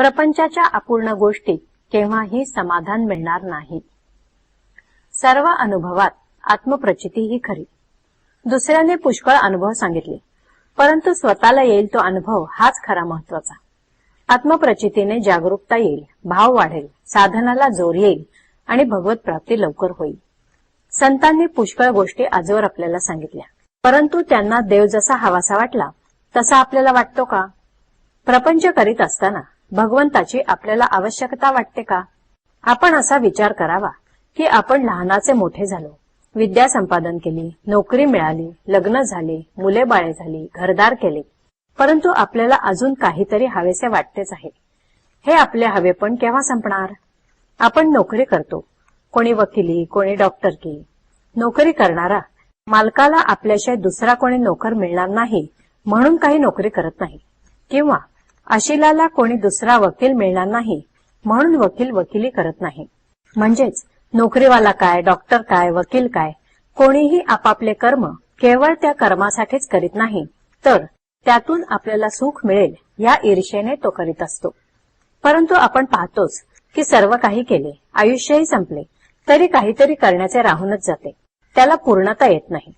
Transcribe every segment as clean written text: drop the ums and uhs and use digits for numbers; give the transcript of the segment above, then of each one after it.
प्रपंचाच्या अपूर्ण गोष्टीत केव्हाही समाधान मिळणार नाही. सर्व अनुभवात आत्मप्रचिती ही खरी. दुसऱ्याने पुष्कळ अनुभव सांगितले, परंतु स्वतःला येईल तो अनुभव हाच खरा महत्वाचा. आत्मप्रचितीने जागरूकता येईल, भाव वाढेल, साधनाला जोर येईल आणि भगवत प्राप्ती लवकर होईल. संतांनी पुष्कळ गोष्टी आजवर आपल्याला सांगितल्या, परंतु त्यांना देव जसा हवासा वाटला तसा आपल्याला वाटतो का? प्रपंच करीत असताना भगवंताची आपल्याला आवश्यकता वाटते का? आपण असा विचार करावा की आपण लहानाचे मोठे झालो, विद्या संपादन केली, नोकरी मिळाली, लग्न झाले, मुले बाळे झाली, घरदार केले, परंतु आपल्याला अजून काहीतरी हवेसे वाटतेच आहे. हे आपले हवे पण केव्हा संपणार? आपण नोकरी करतो, कोणी वकिली, कोणी डॉक्टरकी. नोकरी करणारा मालकाला आपल्याशिवाय दुसरा कोणी नोकर मिळणार नाही म्हणून काही नोकरी करत नाही, किंवा अशिलाला कोणी दुसरा वकील मिळणार नाही म्हणून वकील वकिली करत नाही. म्हणजेच नोकरीवाला काय, डॉक्टर काय, वकील काय, कोणीही आपापले कर्म केवळ त्या कर्मासाठीच करीत नाही, तर त्यातून आपल्याला सुख मिळेल या ईर्षेने तो करीत असतो. परंतु आपण पाहतोच की सर्व काही केले, आयुष्यही संपले, तरी काहीतरी करण्याचे राहूनच जाते, त्याला पूर्णता येत नाही.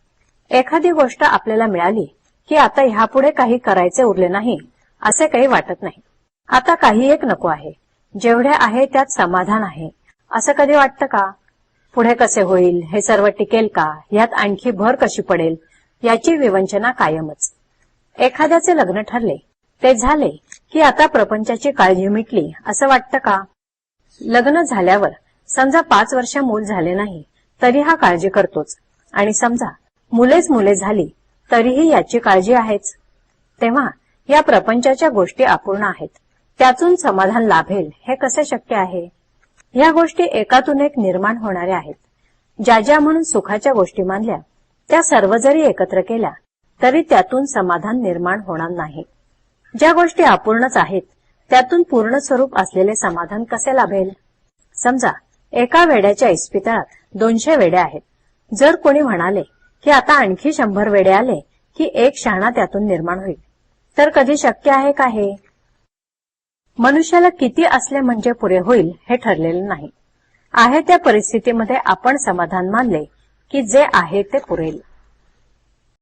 एखादी गोष्ट आपल्याला मिळाली की आता ह्यापुढे काही करायचे उरले नाही असे काही वाटत नाही. आता काही एक नको आहे, जेवढे आहे त्यात समाधान आहे असं कधी वाटतं का? पुढे कसे होईल, हे सर्व टिकेल का, यात आणखी भर कशी पडेल याची विवंचना कायमच. एखाद्याचे लग्न ठरले, ते झाले की आता प्रपंचाची काळजी मिटली असं वाटतं का? लग्न झाल्यावर समजा 5 वर्ष मूल झाले नाही तरी हा काळजी करतोच, आणि समजा मुलेच मुले झाली तरीही याची काळजी आहेच. तेव्हा या प्रपंचाच्या गोष्टी अपूर्ण आहेत, त्यातून समाधान लाभेल हे कसे शक्य आहे? या गोष्टी एकातून एक निर्माण होणाऱ्या आहेत. ज्या ज्या म्हणून सुखाच्या गोष्टी मानल्या त्या सर्व जरी एकत्र केल्या तरी त्यातून समाधान निर्माण होणार नाही. ज्या गोष्टी अपूर्णच आहेत त्यातून पूर्ण स्वरूप असलेले समाधान कसे लाभेल? समजा एका वेड्याच्या इस्पितळात 200 वेडे आहेत. जर कोणी म्हणाले की आता आणखी 100 वेडे आले की एक शहाणा त्यातून निर्माण होईल, तर कधी शक्य आहे का हे? मनुष्याला किती असले म्हणजे पुरे होईल हे ठरलेले नाही. आहे त्या परिस्थितीमध्ये आपण समाधान मानले की जे आहे ते पुरेल.